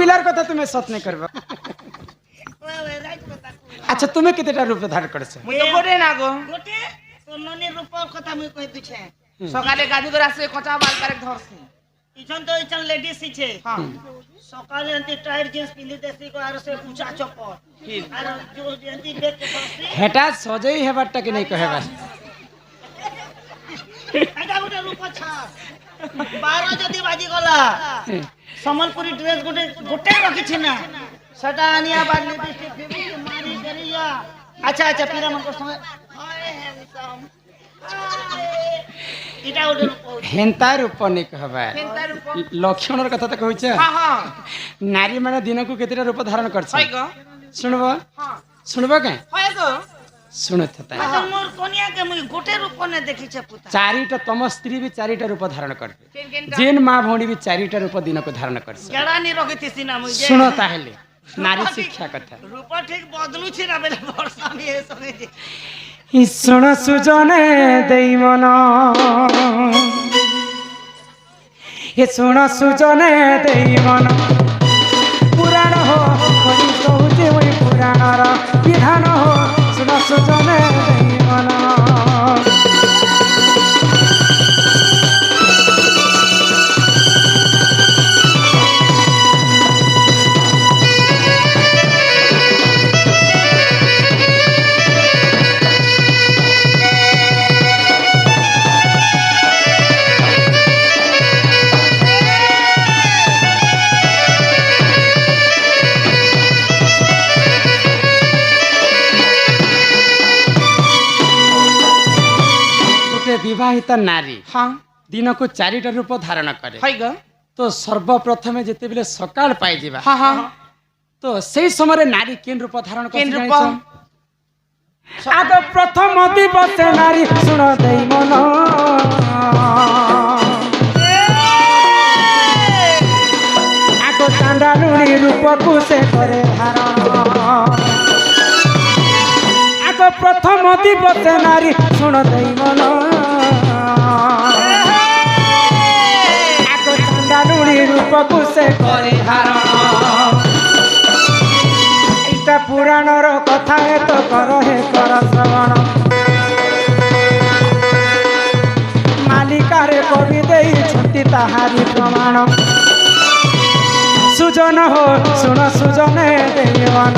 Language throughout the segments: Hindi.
पिलार कथा तुम्हें सत नहीं करबो अच्छा तुम्हें कितटा रूप धारण करछ मुई तो गोटे ना गो गोटे तो ननी रूप कथा मुई कहि दुछे सकाले गाधु कर आसे कचा बाल करे धरसी इछन तो इछन लेडीज छे हां सकाले अंति टाइट जींस पिंदी देसी को आर से ऊंचा चप्पल ठीक आर जो अंति देख के धरसी हेटा सजई हेबारटा कि नहीं कहबा एटा गोटे रूप छा 12 जदी बाजी गला सम्बलपुरी ड्रेस गोटे गोटे रखी छी ना सटा आनिया बाद लिपस्टिक फेबी के मारी करिया अच्छा पीरा मन को समय हाय हैंडसम इटा गोटे रूप हेंता रूप नहीं कहबा केनता रूप लक्षणर कथा त कहछ हां हां नारी माने दिन को केतेटा रूप धारण करछ होय गो सुनबो हां सुनबो के होय गो सुनत था अच्छा मोर कोनिया के मुई गोटे रूप ने देखि छे पुता चारिटा तम स्त्री भी चारिटा रूप धारण करबे केन केन जेन मां भौणी भी चारिटा रूप दिन को धारण करछ जड़ा नि रखिति सिना मुई जे सुनो ताहले नारी शिक्षा कथा रूप ठीक बदलू छी ना बेले वर्षा में ए समय जे इ सुन सुजने देई मन हे सुन सुजने देई मन पुराण हो कोई कहूचे ओई पुराणर विधान हो सुन सुजने देई मन विवाहित नारी हां दिन को चारिटा रूप धारण करे होय गो तो सर्वप्रथमे जेते बेले सकाळ पाई जिबा हां हां तो सेई समय नारी केन रूप धारण केन करे रूप आग प्रथम दिवस नारी सुन देई मन आग चांडालुनी रूप को से करे धारण आग प्रथम दिवस नारी सुन देई मन आग चांडालुनी रूप को से करे धारण इटा पुराणर कथा है तो कर श्रवण मालिकारे कवि देई छुट्टी ताहारी प्रमाण सुजन हो सुन सुजने देवन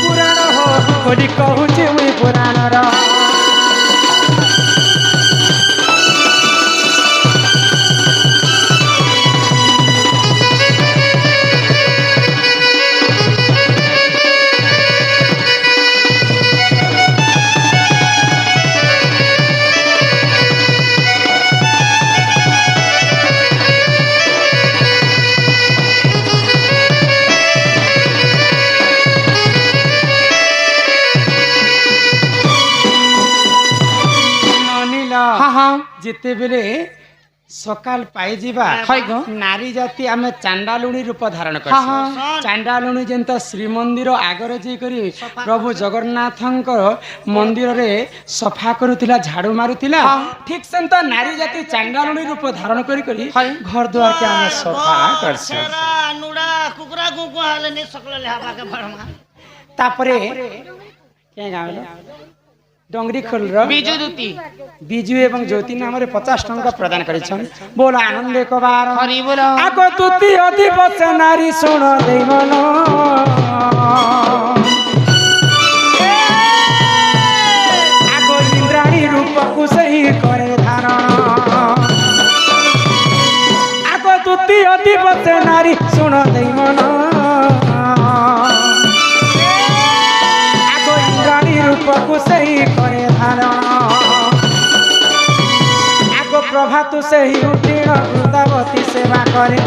पुराण हो बोली कहूची मुई पुराणर जिते बेले सकाल पाई जिबा होय गो नारी जाति आमे चांडालुणी रूप धारण कर चांडालुणी जेंता श्रीमंदिर आगरे जे करी प्रभु जगन्नाथंकर मंदिर रे सफा करुतिला झाड़ू मारुतिला ठीक सेंता नारी जाति चांडालुणी रूप धारण करी करी घर द्वार के आमे सफा करछ नुडा कुकुरा गुगु हाले ने सकल लेहाबा के भरमा तापरे के गावलो डोंगरी खोल बिजु दुती बिजु एवं ज्योति नाम 50 टंका प्रदान करिछन बोल आनंद एक बार हरि बोलो आको तुति अधिपत नारी सुन देई मन आको इंद्राणी रूप को सही करे धारण आको तुति अधिपत नारी सुन देई मन आको इंद्राणी रूप को सही करे धारण आको प्रभातु सही उठीण वृंदावती सेवा करे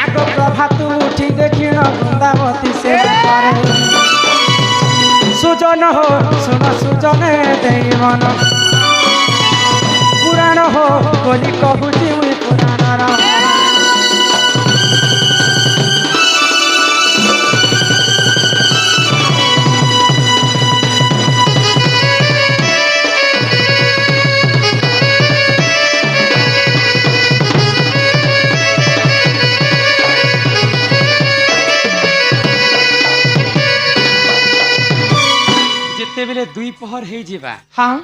आको प्रभातु उठी देखिण वृंदावती सेवा करे सुजन हो सुन सुजने देई मन पुराण हो बोली कहूची मुई पुराणर दुई पहर हे जिबा हाँ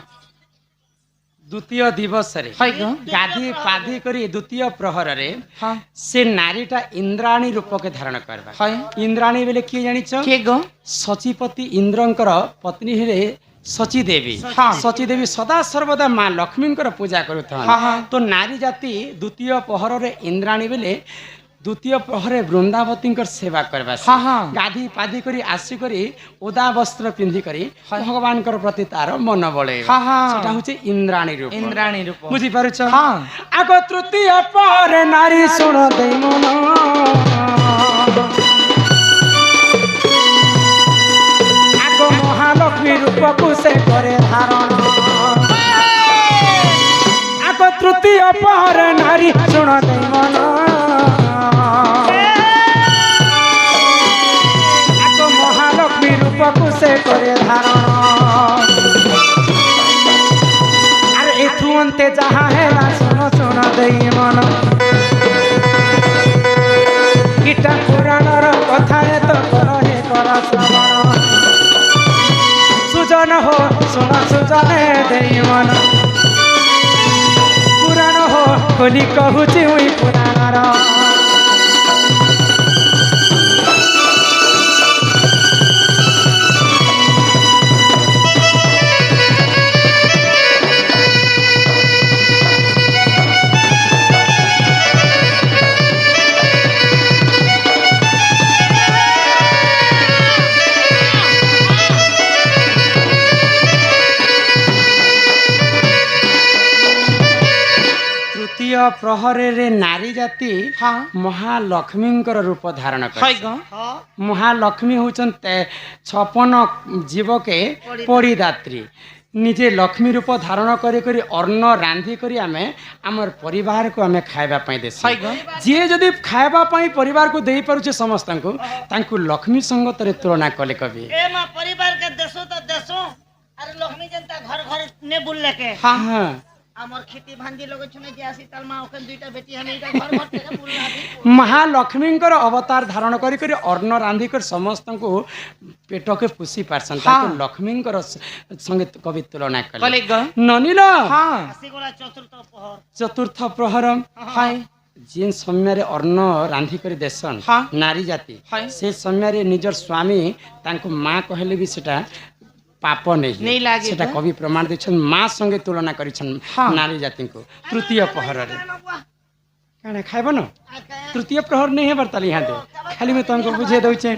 द्वितीय दिवस रे है गो गाधी पाधी करी द्वितीय प्रहर रे हाँ से नारीटा इंद्राणी रूप के धारण करबा है इंद्राणी बेले किए जानिछ के गो सचीपति इंद्रंकर पत्नी हेले सची देवी हाँ। सची देवी सदा सर्वदा माँ लक्ष्मी पूजा करुथन हाँ, हाँ। तो नारी जाति द्वितीय पहर रे इंद्राणी बेले द्वितीय प्रहरे वृंदावती सेवा करबा हाँ, हाँ। गाधी पाधी करी आसी करी ओदा वस्त्र पिंधि करी भगवान प्रति तार मन बळे हाँ, हाँ। सेटा होचे इंद्राणी रूप इंद्राणी रूप बुझी पारुछ हाँ। आगो तृतीय पहर नारी सुन दे मन आगो महालक्ष्मी रूप को से करे धारण आगो तृतीय पहर नारी सुन दे मन आगो महालक्ष्मी रूप को से करे धारण अरे एथु अंते जहाँ है ना सुनो सुनो दई मन गीता पुराणर कथा है तो करो हे कर श्रवण सुजन हो सुन सुजन दई मन पुराण हो खोली कहूची हुई पुराणर तृतीय प्रहरे रे नारी जाति हाँ महालक्ष्मी रूप धारण है कर गो हाँ महालक्ष्मी होचन्ते 56 जीव के परिदात्री निजे लक्ष्मी रूप धारण करी करी अन्न रांधि करी आमे हमर परिवार को आमे खाइबा पई देसी है गो जे जदि खाइबा पई परिवार को देई पारुचे समस्त को तांकु लक्ष्मी संगत रे तुलना कले कवि ए मां परिवार के देसो तो देसो अरे लक्ष्मी जनता घर घर ने बुल्ले के हाँ हाँ আমার खेती भांजी लोग छने जे आसी ताल मां ओकन दुईटा बेटी हमें इटा घर घर के बुल्ला दी महालक्ष्मींकर अवतार धारण करी करी अन्न रांधि कर समस्त को पेट के पुषी पारसन ताको हाँ। लक्ष्मींकर संगे कवि तुलना कले कले गो ननिल हाँ आसी गोला चतुर्थ पहर चतुर्थ प्रहर है जेन समय रे अन्न रांधि कर देसन हाँ। नारी जाति हाँ। से समय रे निजर स्वामी तांको मां कहले भी सेटा पाप नहीं नहीं लागे सेटा तो? कवि प्रमाण देछन मां संगे तुलना करिछन हाँ। नारी जाति को तृतीय प्रहर रे काने खाइबो न तृतीय प्रहर नहीं है बर्ताली यहाँ दे खाली मैं तुमको बुझे दउचे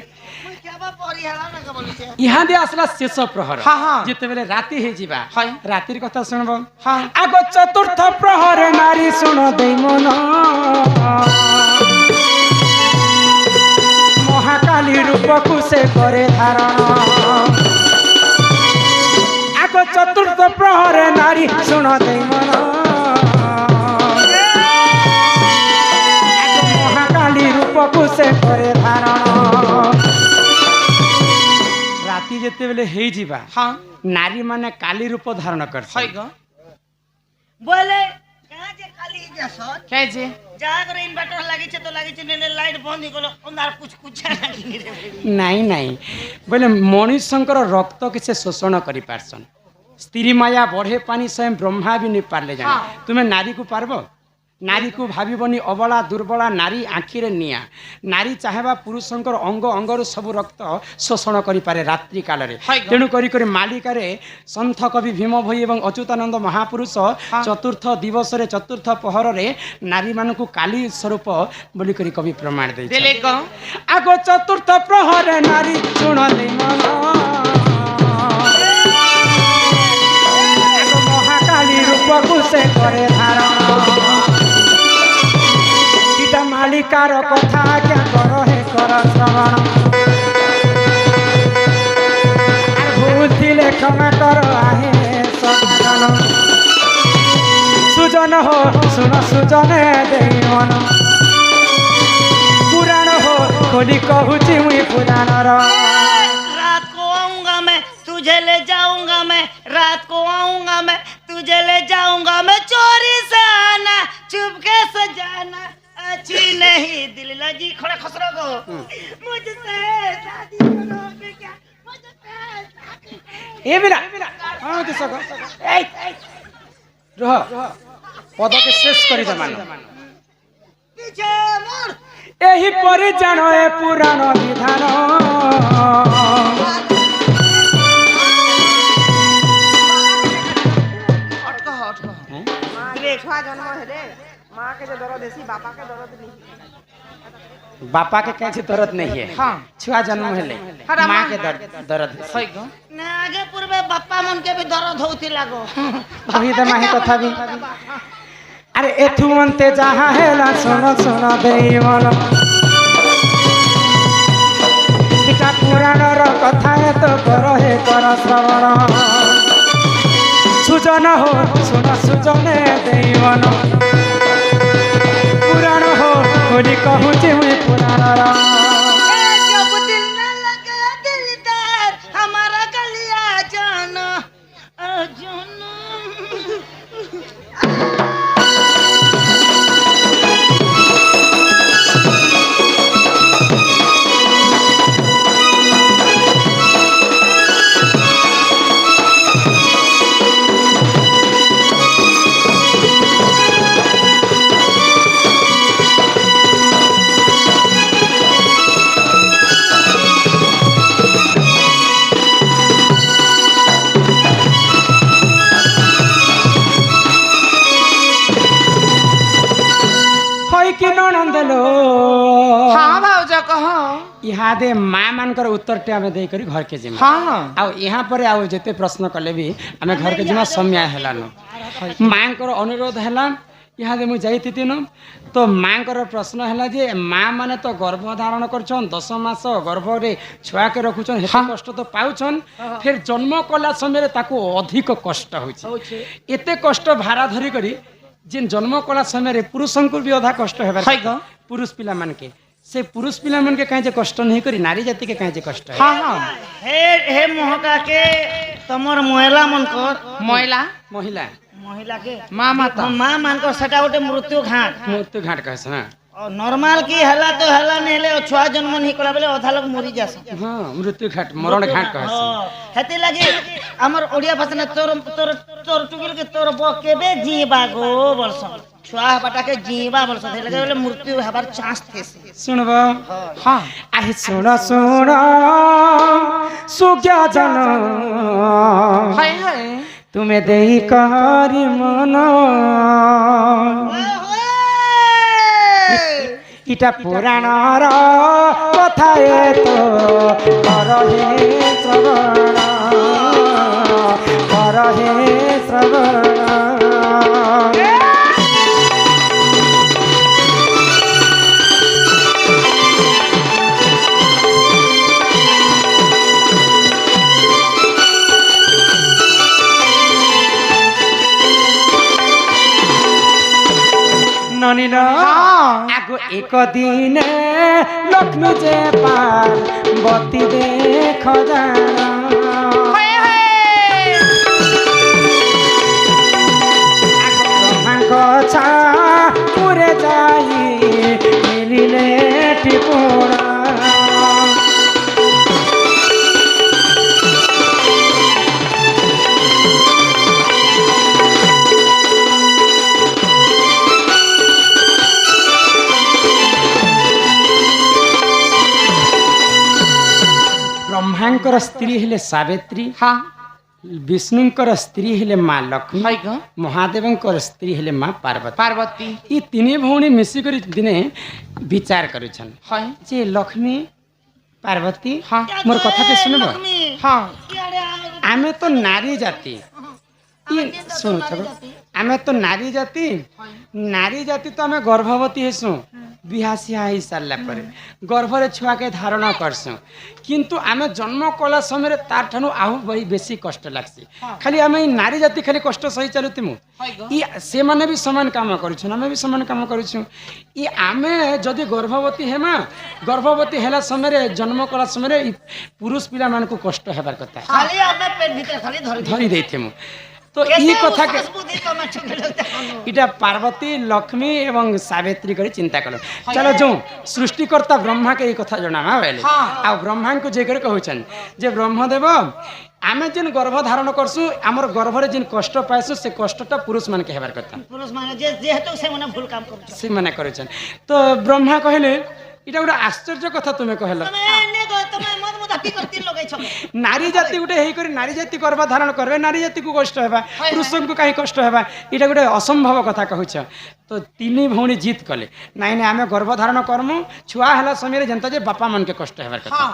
यहाँ दे आसला शेष प्रहर हाँ, हाँ। जिते बेले राति हे जिबा हाँ। रातिर कथा सुनबो हाँ आगो चतुर्थ प्रहर नारी सुन दे मन महाकाली रूप को से करे धारण आगो चतुर्थ प्रहर नारी सुन दे मन आगो महाकाली रूप को से करे धारण राति जेते बेले हे जिबा हाँ नारी माने काली रूप धारण कर है गो बोले कहां जे खाली जसन क्या जे जागर इन्वर्टर लागि छ तो लागि छ ने लाइट बंद गलो अंधार कुछ कुछ लागि रे नाई नाई बोले मनुष्यंकर रक्त के से शोषण करि पारसन स्त्री माया बढ़े पानी स्वयं ब्रह्मा भी नहीं पारले जाने हाँ। तुम्हें नारी को पारबो नारी को भाविबनी अबला दुर्बला नारी आखिरे निया नारी चाहेबा पुरुषंकर अंग अंगर सब रक्त शोषण करि पारे रात्रि काल रे है गो। तेणु करी करी मालिकारे संथ कवि भीम भई एवं अच्युतानंद महापुरुष चतुर्थ दिवस रे चतुर्थ पहर रे नारी मानकु काली स्वरूप बोली करी कवि प्रमाण दे देले गो आगो चतुर्थ प्रहर नारी सुन दे मन आगो महाकाली रूप को से करे धारण सीता मालिकार कथा क्या करो हे कर श्रवण भूल थिले क्षमा करो आहे सजन सुजन हो सुन सुजन दे मन पुराण हो खोली कहूची मुई पुराणर रात को आऊंगा मैं तुझे ले जाऊंगा मैं रात को आऊंगा मैं तुझे ले जाऊंगा मैं चोरी से आना चुपके से जाना अच्छी नहीं दिल लगी खड़े खसरो को मुझसे शादी करोगे क्या मुझसे ए बिरा हां तो सको ए रह पद के शेष करी दे मान पीछे मोड़ एही परि जानो ए पुराण विधान अटक छुआ जन्म हेले माँ के जो दर्द है बापा के दर्द नहीं बापा के कैसे दर्द नहीं है हाँ। छुआ जन्म हेले हरा माँ माँ। के दर्द सही गो ना आगे पूर्वे बापा मन के भी दर्द होती लागो कही दे माही कथा भी अरे एथु अंते जहाँ हेला सुनो सुनो देवन इटा पुराण रो कथा है तो करो हे कर श्रवण सुजन हो सुन सुजने देवन पुराण हो खोली कहूँ मुई पुराण रा जब दिल न लगे दिलदार हमारा गलिया जाना जाना होई कि ननंदलो हाँ भाउज कह यहाँ दे माँ मानकर उत्तर टे आमे देई करी घर के जिम्मा हाँ आउ यहाँ पर आउ जेते प्रश्न कले भी आमे घर के जिम्मा समय हेलानो माँकर अनुरोध हेला यहाँ दे मु जाइति न तो माँकर प्रश्न हेला जे माँ माने तो गर्भ धारण करछन 10 मास गर्भ रे छुआ के रखुछन हेते कष्ट तो पाउछन फिर जन्म कला समय ताको अधिक कष्ट होइछ एते कष्ट भारा धरी करी जिन जन्म कला समय रे पुरुषन को भी अधा कष्ट हेबार सही गो पुरुष पिला मान के से पुरुष पिला मन के काहे जे कष्ट नहीं करी नारी जाति के काहे जे कष्ट है हाँ हाँ हे मोहका के तमर महिला मन कर महिला महिला महिला के माँ माता माँ मान कर सेटा गोटे मृत्यु घाट मृत्यु घाट कहस हां और नॉर्मल की हला तो हला नहीं ले छुआ जन्म नहीं कला बेले अधा लोग मरी जास हां मृत्यु घाट मरण घाट कहस हेती लगी हमर ओडिया भाषा ने तोर तोर तोर टुकिल के तोर ब केबे जीवा गो वर्ष छुआ बाटा के जीवा वर्ष थे लगे बेले मृत्यु हबार चांस थे सुनब हाँ आहि सुन सुन सुज्ञा जन हाय हाय तुमे देई करी मन इटा पुराण र कथा ए तो कर हे श्रवण कर हे श्रवण ननिना आगो एक दिन लक्ष्मी जे पार बती देख जाना ब्रह्मांक छा पुरे जाई मिलिले टिपुरा ब्रह्मांकर स्त्री हेले सावित्री हाँ विष्णुंकर स्त्री हेले माँ लक्ष्मी हाय गो महादेवंकर स्त्री हेले माँ पार्वती पार्वती ये तीन भौणी मिसिकरी दिने विचार करुछन हाय जे लक्ष्मी पार्वती हाँ मोर कथा के सुनब हाँ आमे तो नारी जाति ये सुन आमे तो नारी जाति तो आमे गर्भवती हेसु बिहासिया ही सारला पर गर्भरे छुआ के धारण करसु किंतु आमे जन्म कला समय तार ठानु आहु बही बेसी कष्ट लागसी खाली आमे नारी जाति खाली कष्ट सही चलुती मु ई से माने भी समान काम करूछु आमे भी समान काम करूछु ई आमे जदी गर्भवती हेमा गर्भवती हेला समय जन्म कला समय पुरुष पिला मान को कष्ट हेबार कथा खाली आमे पेट भीतर खाली धरि धरी देथे मु তো এই কথা কে বুদ্ধি তোমার ছোট লোকটা কোনো এটা পার্বতী লক্ষ্মী এবং সাবিত্রী করে চিন্তা কল চলো जो সৃষ্টিকর্তা ব্রহ্মা কে এই কথা জনামা বেলে आ ब्रह्मा को जे करे कहउछन जे ब्रह्मदेव आमे जेन गर्भ धारण करसु हमर गर्भरे जेन कष्ट पाइसु से कष्टटा पुरुष मान के हेबार କଥା पुरुष माने जे जेहेतु से मने भूल काम करू से माने करछन तो ब्रह्मा कहले इटा गोटे आश्चर्य कथा तुमे कहलो तमे एने गो तमे मद मद की करती लगै छ नारी जाति गोटे हेई करी नारी जाति गर्भ धारण करबे नारी जाति को कष्ट हेबा पुरुष को काहे कष्ट हेबा इटा गोटे असंभव कथा कहउछ तो तीनी भौणी जीत कले नाइ नाइ आमे गर्भ धारण करमु छुआ हला समय रे जनता जे बापा मन के कष्ट हेबार कथा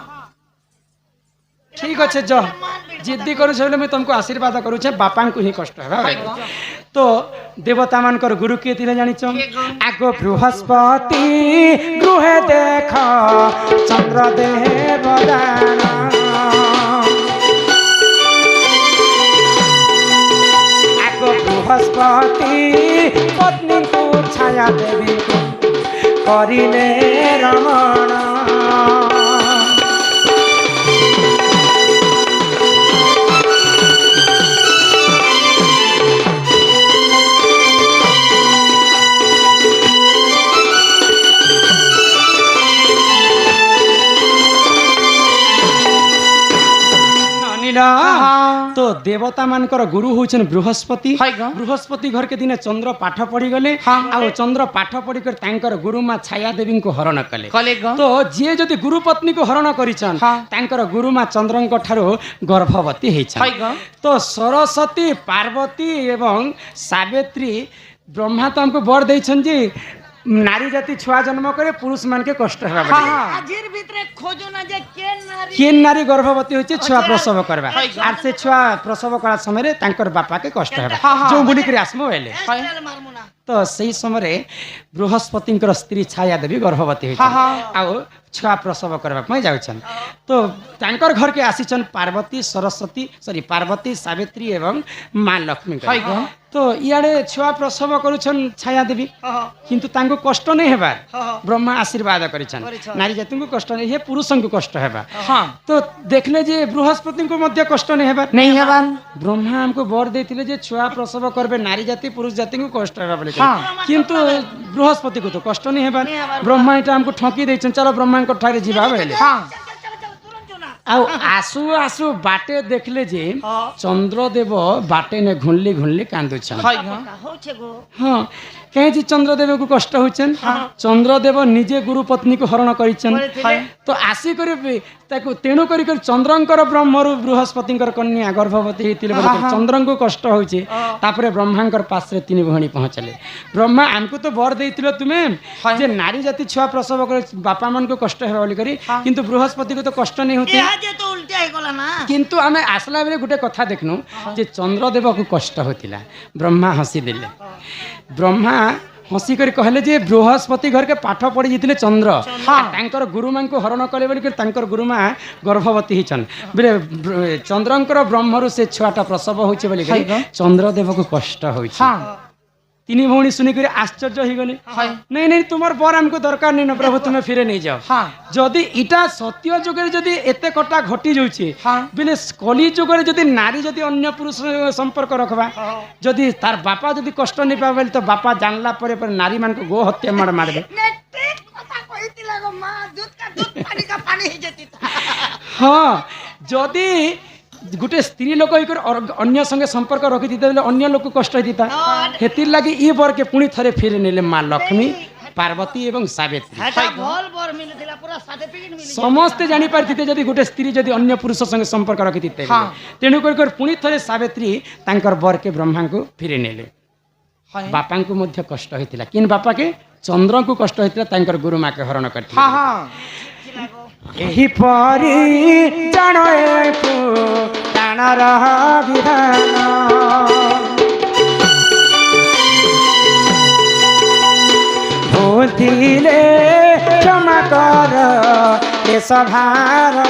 ठीक अच्छे जो जिद्दी करू छले मैं तुमको आशीर्वाद करू छे बापा को ही कष्ट हेबा तो देवता मान कर गुरु के तिले जानि छ आगो बृहस्पति गृहे देख चंद्र देव दान आगो बृहस्पति पत्नी को छाया देवी करिले रमण तो देवता मानकर गुरु होचन बृहस्पति बृहस्पति घर के दिन चंद्र पाठ पढ़ी गले आ चंद्र पाठ पढ़ी कर तांकर गुरु मां छाया देवी को हरण कले तो जे जदि गुरु पत्नी को हरण करिछन तांकर गुरु मां चंद्रंक ठारो गर्भवती हेछन तो सरस्वती पार्वती एवं सावित्री ब्रह्मा तो हमको वर देछन जे नारी जाति छुआ जन्म करे पुरुष मान के कष्ट हेबा आजिर भितरे खोजो ना जे केन नारी गर्भवती होचे छुआ प्रसव करबा आर से छुआ प्रसव करा समय रे तांकर बापा के कष्ट हेबा जो बुली करी आसमो हेले मारमुना तो सही समय रे बृहस्पति स्त्री छाया देवी गर्भवती होचे आ छुआ प्रसव करबा पय जाउछन तो तांकर घर के आसीछन पार्वती सरस्वती सॉरी पार्वती सावित्री एवं मां लक्ष्मी तो इयाडे छुआ प्रसव करूछन छाया देवी किंतु तांको कष्ट नहीं हेबार ब्रह्मा आशीर्वाद करिछन नारी जाति को कष्ट नहीं हे पुरुष को कष्ट हेबा तो देखले जे बृहस्पति को मध्य कष्ट नहीं हेबा ब्रह्मा हमको वर देथिले जे छुआ प्रसव करबे नारी जाति पुरुष जाति को कष्ट हेबा बोले किंतु बृहस्पति को तो कष्ट नहीं हेबा ब्रह्मा इटा हमको ठकी दैछन चलो ब्रह्मा को ठारे जीवा बेले आउ आसु आसु बाटे देखले जे चंद्रदेव बाटे ने घुनली घुनली कांदुछन हां कहे जी चंद्रदेव को कष्ट होचन चंद्रदेव निजे गुरु पत्नी को हरण करिछन तो आसी करे ताको तेणु करी कर चंद्रंकर ब्रह्मरु बृहस्पतिंकर कन्या गर्भवती हेतिले चंद्रं को कष्ट होचे तापरे ब्रह्मांकर पास रे तीन भणी पहुंचले ब्रह्मा हमको तो वर देइतिलो तुमे जे नारी जाति छुआ प्रसव करे बापा मन को कष्ट हेबा बोली करी किंतु बृहस्पति को तो कष्ट नहीं होते जे तो उल्टा हे गला ना किंतु हमें आसला बेले गुटे कथा देखनु जे चंद्रदेव को कष्ट होतिला ब्रह्मा हसी दिले ब्रह्मा हसी कर कहले जे बृहस्पति घर के पाठ पढ़ी जीतले चंद्र तांकर गुरु मां को हरण कले बोली तांकर गुरु मां गर्भवती हिचन बेले चंद्रंकर ब्रह्मरु से छुआटा प्रसव होइछे बोली चंद्रदेव को कष्ट होइछे तीन भौणी सुनी कर आश्चर्य हो गले नहीं नहीं तुम्हार बर हमको दरकार नहीं न प्रभु तुम्हें फिरे नहीं जाओ जदि इटा सत्य जुग जदि एते कटा घटी जाउछे बेले कली जुग जदि नारी जदि अन्य पुरुष संपर्क रखबा जदि तार बापा जदि कष्ट नहीं पावे तो बापा जानला परे पर नारी मान को गो हत्या मार मारबे हां जदि गोटे स्त्री लोक अन्य संगे संपर्क रखी बेले अन्य लोक कष्ट होता हेतिर लगी ई बर के पुणी थरे फिर नेले मां लक्ष्मी पार्वती एवं सावित्री समस्ते जानी पारथिते जदि गोटे स्त्री जदि अन्य पुरुष संगे संपर्क रखी तेणु कर पुणी थरे सावित्री तांकर बर के ब्रह्मा को फिर नेले बापा को मध्य कष्ट होता किन बापा के चंद्र को कष्ट होता तांकर गुरु मां के हरण करथिले एही परी जानो पुराणर विधान भूलिले क्षमा कर ए सभार